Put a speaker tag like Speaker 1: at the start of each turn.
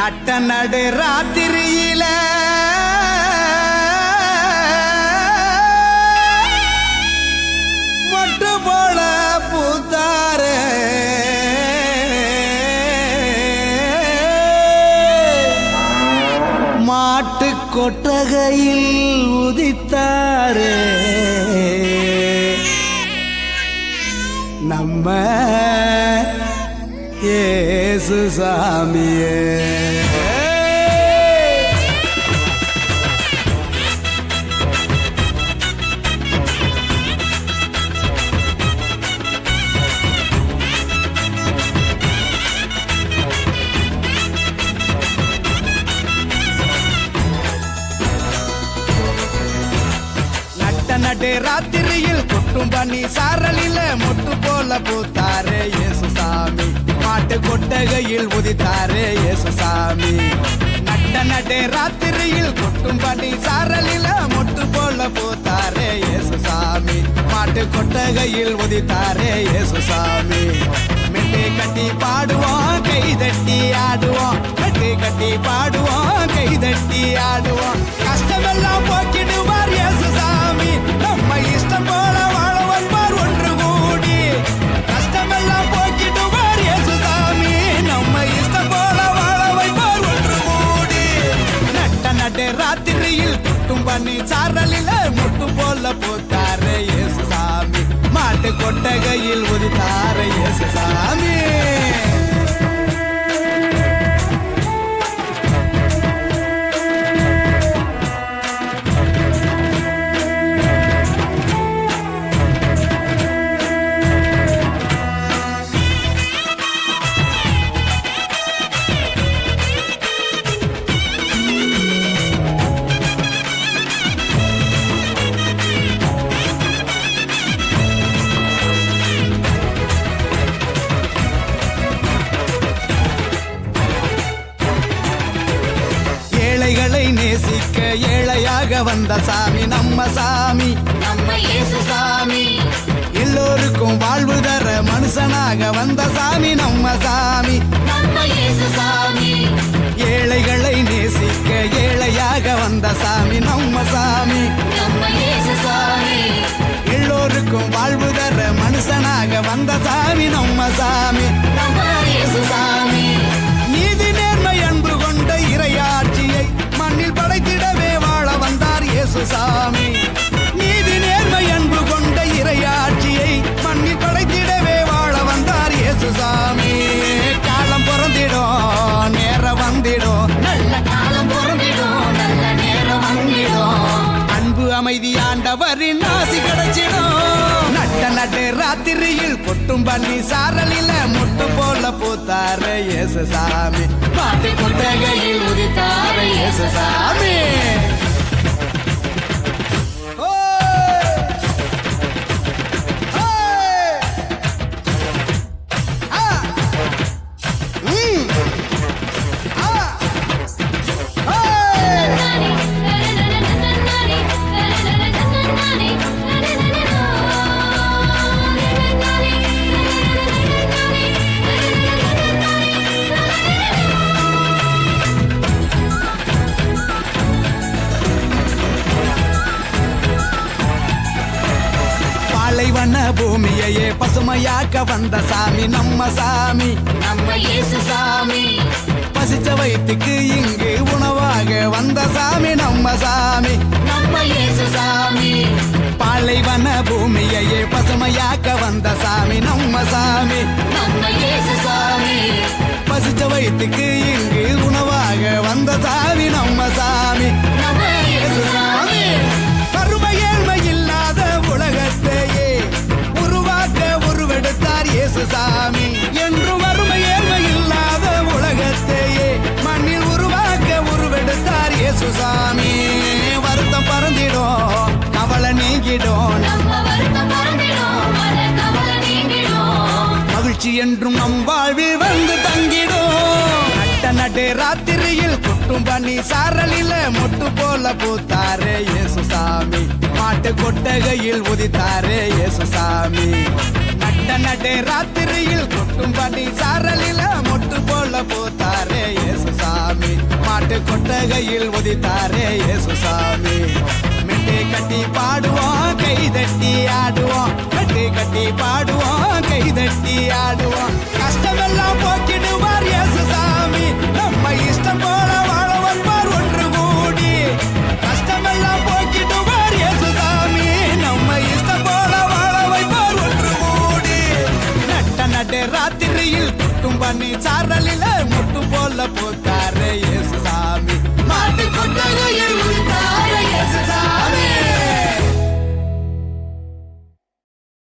Speaker 1: நட்ட நடு ராத்திரியில மொட்டு போல பூத்தாரே மாட்டு கொட்டகையில் உதித்தாரே நம்ம இயேசு சாமியே. நடு ராத்திரியில் கொட்டும் பண்ணி சாரலில மொட்டு போல பூத்தாரே இயேசு சாமி. மாட்டு கொட்டகையில் உதித்தாரே இயேசு சாமி. நடு ராத்திரியில் கொட்டும் பண்ணி சாரலில மொட்டு போல பூத்தாரே இயேசு சாமி. மாட்டு கொட்டகையில் உதித்தாரே இயேசு சாமி. மெட்டு கட்டி பாடுவோம் கை தட்டி ஆடுவோம். மெட்டு கட்டி பாடுவோம் கை தட்டி ஆடுவோம். கஷ்டமெல்லாம் போக்கிடுவார் இயேசு சாமி. நம்ம இஷ்டம் போல வாழ வைப்பார் ஒன்று கூடி. கஷ்டமெல்லாம் போக்கிடுவார் இயேசு சாமி. நம்ம இஷ்டம் போல வாழ வைப்பார் ஒன்று கூடி. நடு ராத்திரியில் குட்டும் பண்ணி சாரலில முட்டு போல போத்தாரே இயேசு சாமி. மாட்டு கொட்டகையில் உதித்தாரே இயேசு சாமி. நேசிக்க ஏழையாக வந்த சாமி நம்ம சாமி.
Speaker 2: நம்ம இயேசு சாமி.
Speaker 1: எல்லோருக்கும் வாழ்வு தர மனுஷனாக வந்த சாமி நம்ம சாமி.
Speaker 2: நம்ம இயேசு சாமி.
Speaker 1: ஏழைகளை நேசிக்க ஏழையாக வந்த சாமி நம்ம சாமி.
Speaker 2: நம்ம இயேசு சாமி.
Speaker 1: எல்லோருக்கும் வாழ்வு தர மனுஷனாக வந்த சாமி நம்ம சாமி.
Speaker 2: நம்ம இயேசு சாமி.
Speaker 1: நீதி நேர்மை அன்பு கொண்ட இறையாட்சியை மண்ணில் படைத்திடவே வாழ வந்தார் இயேசு சாமி. நீதி நேர்மை அன்பு கொண்ட இறையாட்சியை மண்ணில் படைத்திடவே வாழ வந்தார் இயேசு சாமி. காலம் பிறந்திடும் நேரம் வந்திடும்.
Speaker 2: நல்ல காலம் பிறந்திடும் நல்ல நேரம் வந்திடும்.
Speaker 1: அன்பு அமைதி ஆண்டவரின் ஆசி கிடைச்சிடும். நடு ராத்திரியில் கொட்டும் பண்ணி சாரலில முட்டு போல பூத்தாரே இயேசு சாமி.
Speaker 2: மாட்டு கொட்டகையில் உதித்தாரே இயேசு சாமி.
Speaker 1: பாலைவன பூமியையே பசுமையாக்க வந்த சாமி நம்ம சாமி.
Speaker 2: நம்ம இயேசு சாமி.
Speaker 1: பசிச்ச வயிற்றுக்கு இங்கு உணவாக வந்த சாமி நம்ம சாமி.
Speaker 2: நம்ம இயேசு சாமி.
Speaker 1: பாலைவன பூமியையே பசுமையாக்க வந்த சாமி நம்ம சாமி.
Speaker 2: நம்ம இயேசு சாமி.
Speaker 1: பசிச்ச வயிற்றுக்கு இங்கு உணவாக வந்த சாமி நம்ம சாமி.
Speaker 2: நம்ம இயேசு சாமி.
Speaker 1: கருமை ஏழ்மை இல்லாத உலகத்தையே உருவாக்க உருவெடுத்தார் இயேசு சாமி. என்று வறுமை ஏழ்மை இல்லாத உலகத்தையே மண்ணில் உருவாக்க உருவெடுத்தார் இயேசு சாமி. வருத்தம் பறந்திடும் கவலை நீங்கிடும்.
Speaker 2: நம்ம வருத்தம் பறந்திடும் கவலை நீங்கிடும்.
Speaker 1: மகிழ்ச்சி என்றும் நம் வாழ்வில் வந்து தங்கிடும். நடு ராத்திரியில் கொட்டும் பண்ணி சாரலில மொட்டு போல பூத்தாரே இயேசு சாமி. மாட்டு கொட்டகையில் உதித்தாரே இயேசு சாமி. நடு ராத்திரியில் கொட்டும் பண்ணி சாரலில மொட்டு போல பூத்தாரே உதித்தாரே இயேசுசாமி மாட்டு கொட்டகையில் உதித்தாரே இயேசுசாமி மெட்டு கட்டி பாடுவோம் கை தட்டி ஆடுவோம் மெட்டு கட்டி பாடுவோம் கை தட்டி ஆடுவோம் கஷ்டமெல்லாம் போக்கிடுவார் இயேசுசாமி நம்ம இஷ்டம் போல வாழ வைப்பார் ஒன்று கூடி கஷ்டமெல்லாம் போக்கிடுவார் இயேசுசாமி நம்ம இஷ்டம் போல வாழ வைப்பார் ஒன்று கூடி நட்ட நடு ராத்திரியில் குட்டும் பண்ணி சாரலில முட்டு போல போத்த